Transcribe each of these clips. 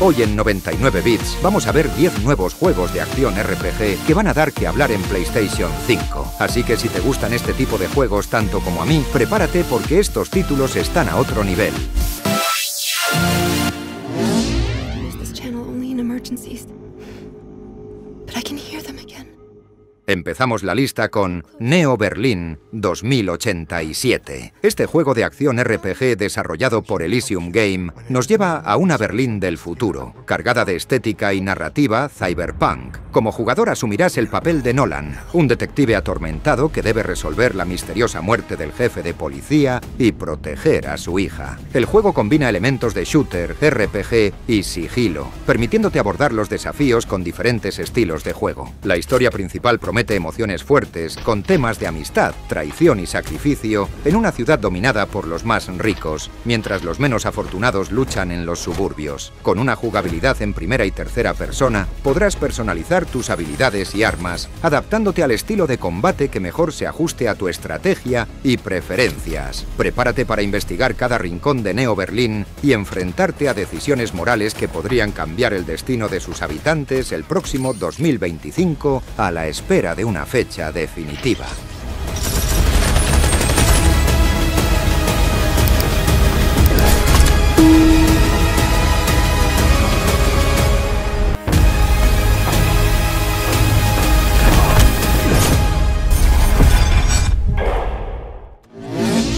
Hoy en 99 Bits vamos a ver 10 nuevos juegos de acción RPG que van a dar que hablar en PlayStation 5. Así que si te gustan este tipo de juegos tanto como a mí, prepárate porque estos títulos están a otro nivel. Empezamos la lista con Neo Berlin 2087. Este juego de acción RPG desarrollado por Elysium Game nos lleva a una Berlín del futuro, cargada de estética y narrativa cyberpunk. Como jugador asumirás el papel de Nolan, un detective atormentado que debe resolver la misteriosa muerte del jefe de policía y proteger a su hija. El juego combina elementos de shooter, RPG y sigilo, permitiéndote abordar los desafíos con diferentes estilos de juego. La historia principal promete emociones fuertes, con temas de amistad, traición y sacrificio, en una ciudad dominada por los más ricos, mientras los menos afortunados luchan en los suburbios. Con una jugabilidad en primera y tercera persona, podrás personalizar tus habilidades y armas, adaptándote al estilo de combate que mejor se ajuste a tu estrategia y preferencias. Prepárate para investigar cada rincón de Neo Berlín y enfrentarte a decisiones morales que podrían cambiar el destino de sus habitantes el próximo 2025 a la espera de una fecha definitiva.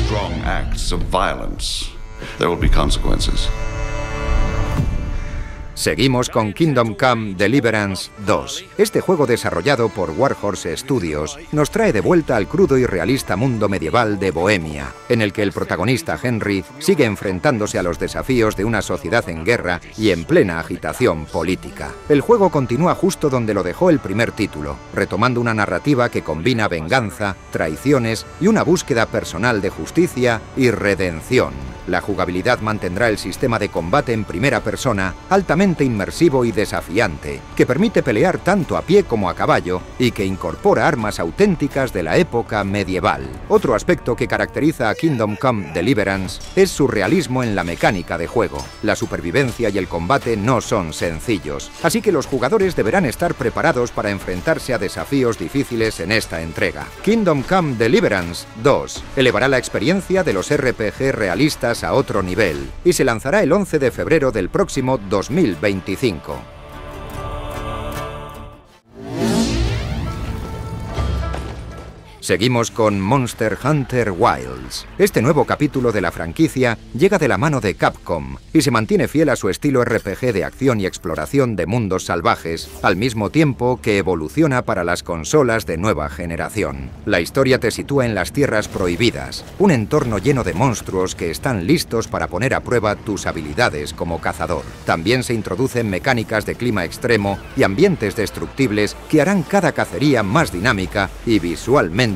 Strong acts of violence. There will be consequences. Seguimos con Kingdom Come: Deliverance 2. Este juego desarrollado por Warhorse Studios nos trae de vuelta al crudo y realista mundo medieval de Bohemia, en el que el protagonista Henry sigue enfrentándose a los desafíos de una sociedad en guerra y en plena agitación política. El juego continúa justo donde lo dejó el primer título, retomando una narrativa que combina venganza, traiciones y una búsqueda personal de justicia y redención. La jugabilidad mantendrá el sistema de combate en primera persona, altamente inmersivo y desafiante, que permite pelear tanto a pie como a caballo y que incorpora armas auténticas de la época medieval. Otro aspecto que caracteriza a Kingdom Come: Deliverance es su realismo en la mecánica de juego. La supervivencia y el combate no son sencillos, así que los jugadores deberán estar preparados para enfrentarse a desafíos difíciles en esta entrega. Kingdom Come: Deliverance 2 elevará la experiencia de los RPG realistas a otro nivel y se lanzará el 11 de febrero del próximo 2025. Seguimos con Monster Hunter Wilds. Este nuevo capítulo de la franquicia llega de la mano de Capcom y se mantiene fiel a su estilo RPG de acción y exploración de mundos salvajes, al mismo tiempo que evoluciona para las consolas de nueva generación. La historia te sitúa en las Tierras Prohibidas, un entorno lleno de monstruos que están listos para poner a prueba tus habilidades como cazador. También se introducen mecánicas de clima extremo y ambientes destructibles que harán cada cacería más dinámica y visualmente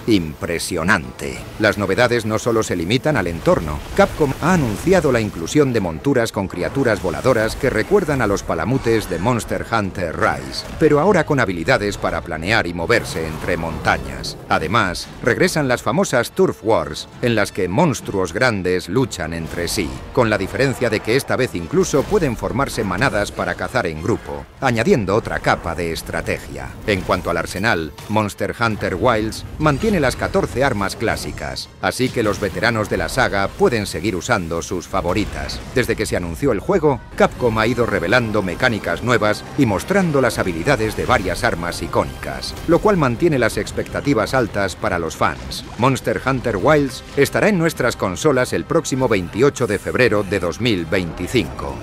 impresionante. Las novedades no solo se limitan al entorno. Capcom ha anunciado la inclusión de monturas con criaturas voladoras que recuerdan a los palamutes de Monster Hunter Rise, pero ahora con habilidades para planear y moverse entre montañas. Además, regresan las famosas Turf Wars, en las que monstruos grandes luchan entre sí, con la diferencia de que esta vez incluso pueden formarse manadas para cazar en grupo, añadiendo otra capa de estrategia. En cuanto al arsenal, Monster Hunter Wilds mantiene las 14 armas clásicas, así que los veteranos de la saga pueden seguir usando sus favoritas. Desde que se anunció el juego, Capcom ha ido revelando mecánicas nuevas y mostrando las habilidades de varias armas icónicas, lo cual mantiene las expectativas altas para los fans. Monster Hunter Wilds estará en nuestras consolas el próximo 28 de febrero de 2025.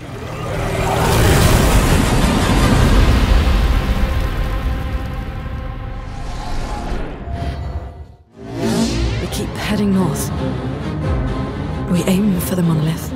Heading north. We aim for the monolith.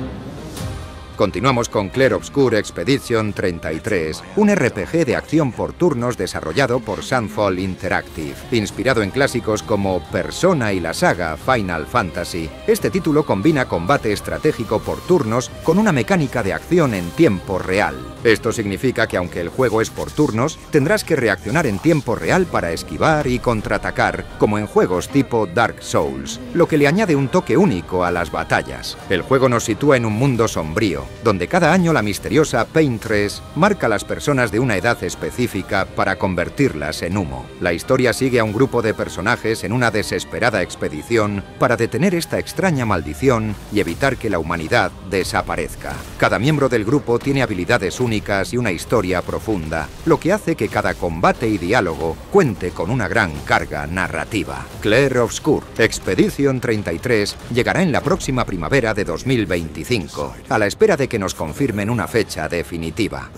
Continuamos con Clair Obscur Expedition 33, un RPG de acción por turnos desarrollado por Sunfall Interactive. Inspirado en clásicos como Persona y la saga Final Fantasy, este título combina combate estratégico por turnos con una mecánica de acción en tiempo real. Esto significa que aunque el juego es por turnos, tendrás que reaccionar en tiempo real para esquivar y contraatacar, como en juegos tipo Dark Souls, lo que le añade un toque único a las batallas. El juego nos sitúa en un mundo sombrío, donde cada año la misteriosa Paintress marca a las personas de una edad específica para convertirlas en humo. La historia sigue a un grupo de personajes en una desesperada expedición para detener esta extraña maldición y evitar que la humanidad desaparezca. Cada miembro del grupo tiene habilidades únicas y una historia profunda, lo que hace que cada combate y diálogo cuente con una gran carga narrativa. Clair Obscur, Expedition 33, llegará en la próxima primavera de 2025, a la espera de que nos confirmen una fecha definitiva.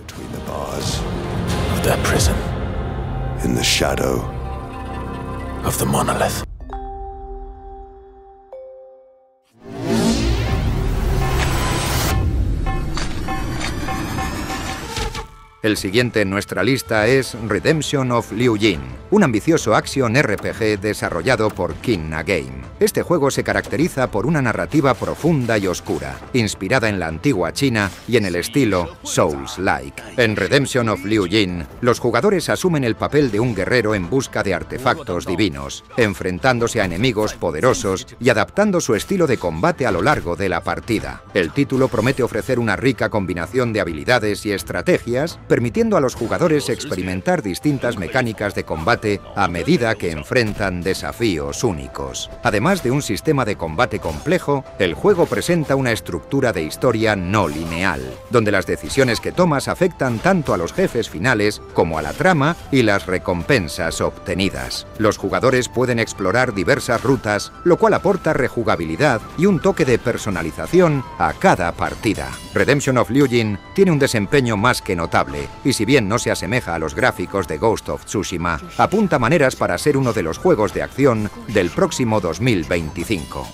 In the shadow of the monolith. El siguiente en nuestra lista es Redemption of Liu Jin, un ambicioso action RPG desarrollado por Kina Game. Este juego se caracteriza por una narrativa profunda y oscura, inspirada en la antigua China y en el estilo Souls-like. En Redemption of Liu Jin, los jugadores asumen el papel de un guerrero en busca de artefactos divinos, enfrentándose a enemigos poderosos y adaptando su estilo de combate a lo largo de la partida. El título promete ofrecer una rica combinación de habilidades y estrategias, permitiendo a los jugadores experimentar distintas mecánicas de combate a medida que enfrentan desafíos únicos. Además de un sistema de combate complejo, el juego presenta una estructura de historia no lineal, donde las decisiones que tomas afectan tanto a los jefes finales como a la trama y las recompensas obtenidas. Los jugadores pueden explorar diversas rutas, lo cual aporta rejugabilidad y un toque de personalización a cada partida. Redemption of Liu Jin tiene un desempeño más que notable, y si bien no se asemeja a los gráficos de Ghost of Tsushima, apunta maneras para ser uno de los juegos de acción del próximo 2025.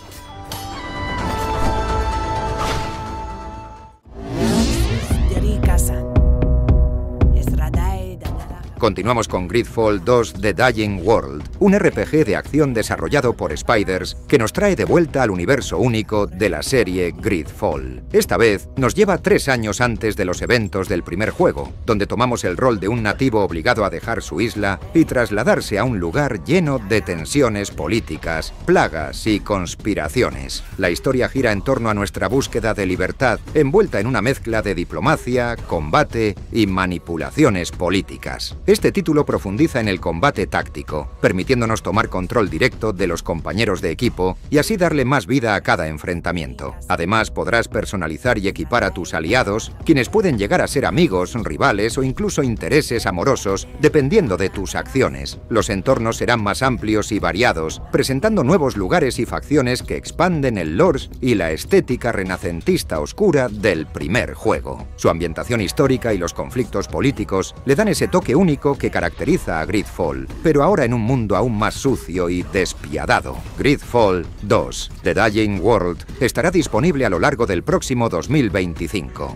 Continuamos con Gridfall 2 The Dying World, un RPG de acción desarrollado por Spiders que nos trae de vuelta al universo único de la serie Gridfall. Esta vez nos lleva 3 años antes de los eventos del primer juego, donde tomamos el rol de un nativo obligado a dejar su isla y trasladarse a un lugar lleno de tensiones políticas, plagas y conspiraciones. La historia gira en torno a nuestra búsqueda de libertad, envuelta en una mezcla de diplomacia, combate y manipulaciones políticas. Este título profundiza en el combate táctico, permitiéndonos tomar control directo de los compañeros de equipo y así darle más vida a cada enfrentamiento. Además, podrás personalizar y equipar a tus aliados, quienes pueden llegar a ser amigos, rivales o incluso intereses amorosos, dependiendo de tus acciones. Los entornos serán más amplios y variados, presentando nuevos lugares y facciones que expanden el lore y la estética renacentista oscura del primer juego. Su ambientación histórica y los conflictos políticos le dan ese toque único que caracteriza a Gridfall, pero ahora en un mundo aún más sucio y despiadado. Gridfall 2 The Dying World estará disponible a lo largo del próximo 2025.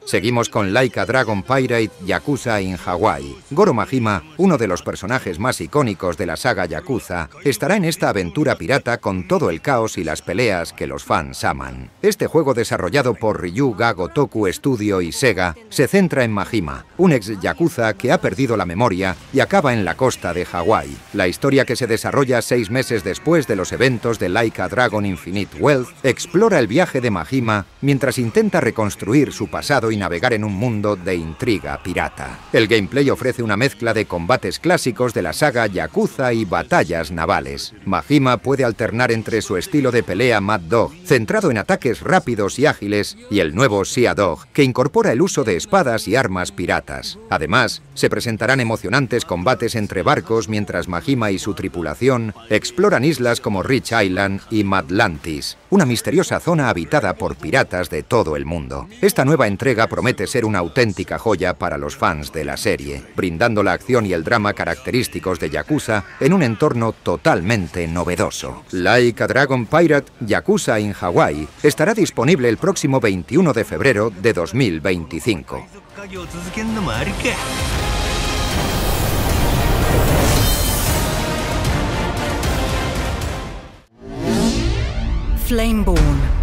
Seguimos con Like a Dragon Pirate Yakuza in Hawaii. Goro Majima, uno de los personajes más icónicos de la saga Yakuza, estará en esta aventura pirata con todo el caos y las peleas que los fans aman. Este juego, desarrollado por Ryu Ga Gotoku Studio y Sega, se centra en Majima, un ex Yakuza que ha perdido la memoria y acaba en la costa de Hawái. La historia, que se desarrolla 6 meses después de los eventos de Like a Dragon Infinite Wealth, explora el viaje de Majima mientras intenta reconstruir su pasado y navegar en un mundo de intriga pirata. El gameplay ofrece una mezcla de combates clásicos de la saga Yakuza y batallas navales. Majima puede alternar entre su estilo de pelea Mad Dog, centrado en ataques rápidos y ágiles, y el nuevo Sea Dog, que incorpora el uso de espadas y armas piratas. Además, se presentarán emocionantes combates entre barcos mientras Majima y su tripulación exploran islas como Rich Island y Madlantis, una misteriosa zona habitada por piratas de todo el mundo. Esta nueva entrega promete ser una auténtica joya para los fans de la serie, brindando la acción y el drama característicos de Yakuza en un entorno totalmente novedoso. Like a Dragon Pirate Yakuza in Hawaii estará disponible el próximo 21 de febrero de 2025. Flameborn.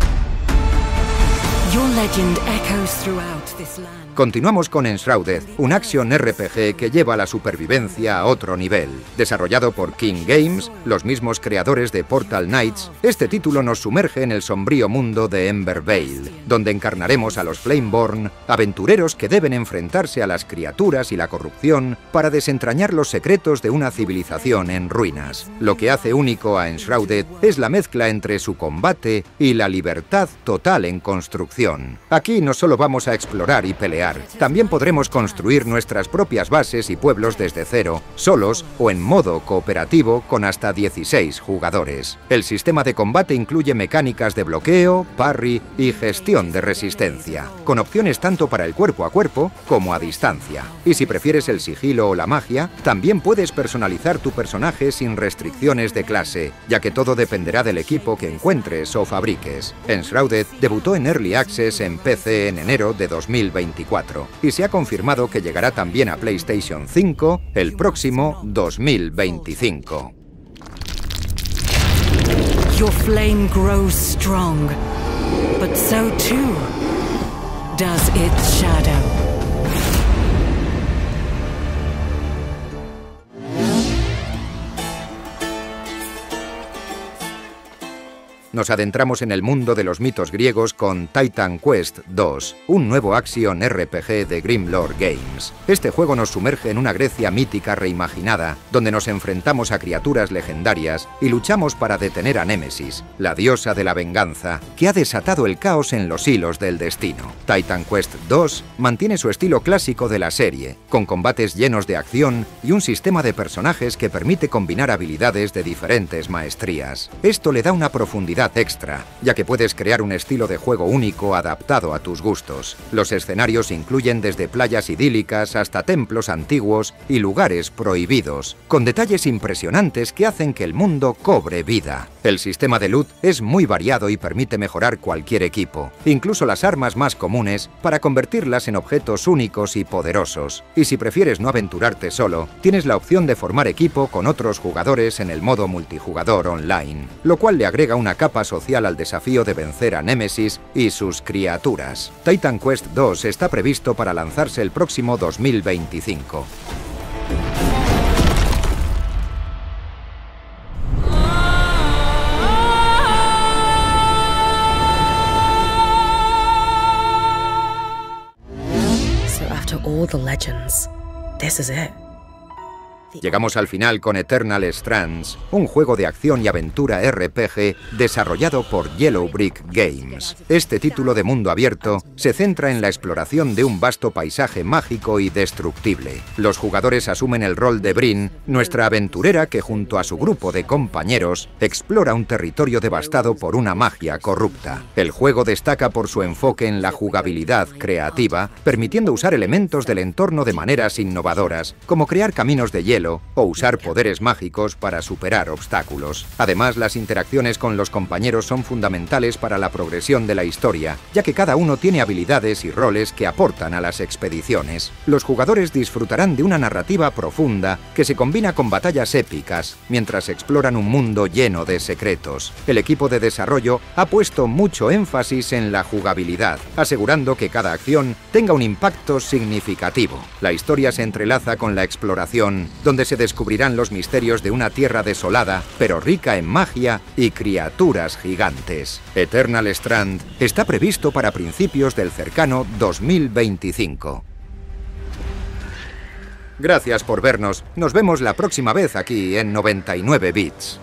Your legend echoes throughout this land. Continuamos con Enshrouded, un action RPG que lleva la supervivencia a otro nivel. Desarrollado por King Games, los mismos creadores de Portal Knights, este título nos sumerge en el sombrío mundo de Ember Vale, donde encarnaremos a los Flameborn, aventureros que deben enfrentarse a las criaturas y la corrupción para desentrañar los secretos de una civilización en ruinas. Lo que hace único a Enshrouded es la mezcla entre su combate y la libertad total en construcción. Aquí no solo vamos a explorar y pelear, también podremos construir nuestras propias bases y pueblos desde cero, solos o en modo cooperativo con hasta 16 jugadores. El sistema de combate incluye mecánicas de bloqueo, parry y gestión de resistencia, con opciones tanto para el cuerpo a cuerpo como a distancia. Y si prefieres el sigilo o la magia, también puedes personalizar tu personaje sin restricciones de clase, ya que todo dependerá del equipo que encuentres o fabriques. Enshrouded debutó en Early Access en PC en enero de 2024 y se ha confirmado que llegará también a PlayStation 5 el próximo 2025. Your flame grows strong, but so too does its shadow. Nos adentramos en el mundo de los mitos griegos con Titan Quest II, un nuevo action RPG de Grimlore Games. Este juego nos sumerge en una Grecia mítica reimaginada, donde nos enfrentamos a criaturas legendarias y luchamos para detener a Némesis, la diosa de la venganza, que ha desatado el caos en los hilos del destino. Titan Quest II mantiene su estilo clásico de la serie, con combates llenos de acción y un sistema de personajes que permite combinar habilidades de diferentes maestrías. Esto le da una profundidad extra, ya que puedes crear un estilo de juego único adaptado a tus gustos. Los escenarios incluyen desde playas idílicas hasta templos antiguos y lugares prohibidos, con detalles impresionantes que hacen que el mundo cobre vida. El sistema de loot es muy variado y permite mejorar cualquier equipo, incluso las armas más comunes, para convertirlas en objetos únicos y poderosos. Y si prefieres no aventurarte solo, tienes la opción de formar equipo con otros jugadores en el modo multijugador online, lo cual le agrega una capa social al desafío de vencer a Némesis y sus criaturas. Titan Quest II está previsto para lanzarse el próximo 2025. So after all the legends, this is it. Llegamos al final con Eternal Strands, un juego de acción y aventura RPG desarrollado por Yellow Brick Games. Este título de mundo abierto se centra en la exploración de un vasto paisaje mágico y destructible. Los jugadores asumen el rol de Brynn, nuestra aventurera que junto a su grupo de compañeros explora un territorio devastado por una magia corrupta. El juego destaca por su enfoque en la jugabilidad creativa, permitiendo usar elementos del entorno de maneras innovadoras, como crear caminos de hielo o usar poderes mágicos para superar obstáculos. Además, las interacciones con los compañeros son fundamentales para la progresión de la historia, ya que cada uno tiene habilidades y roles que aportan a las expediciones. Los jugadores disfrutarán de una narrativa profunda que se combina con batallas épicas, mientras exploran un mundo lleno de secretos. El equipo de desarrollo ha puesto mucho énfasis en la jugabilidad, asegurando que cada acción tenga un impacto significativo. La historia se entrelaza con la exploración, donde se descubrirán los misterios de una tierra desolada, pero rica en magia y criaturas gigantes. Eternal Strand está previsto para principios del cercano 2025. Gracias por vernos. Nos vemos la próxima vez aquí en 99 Bits.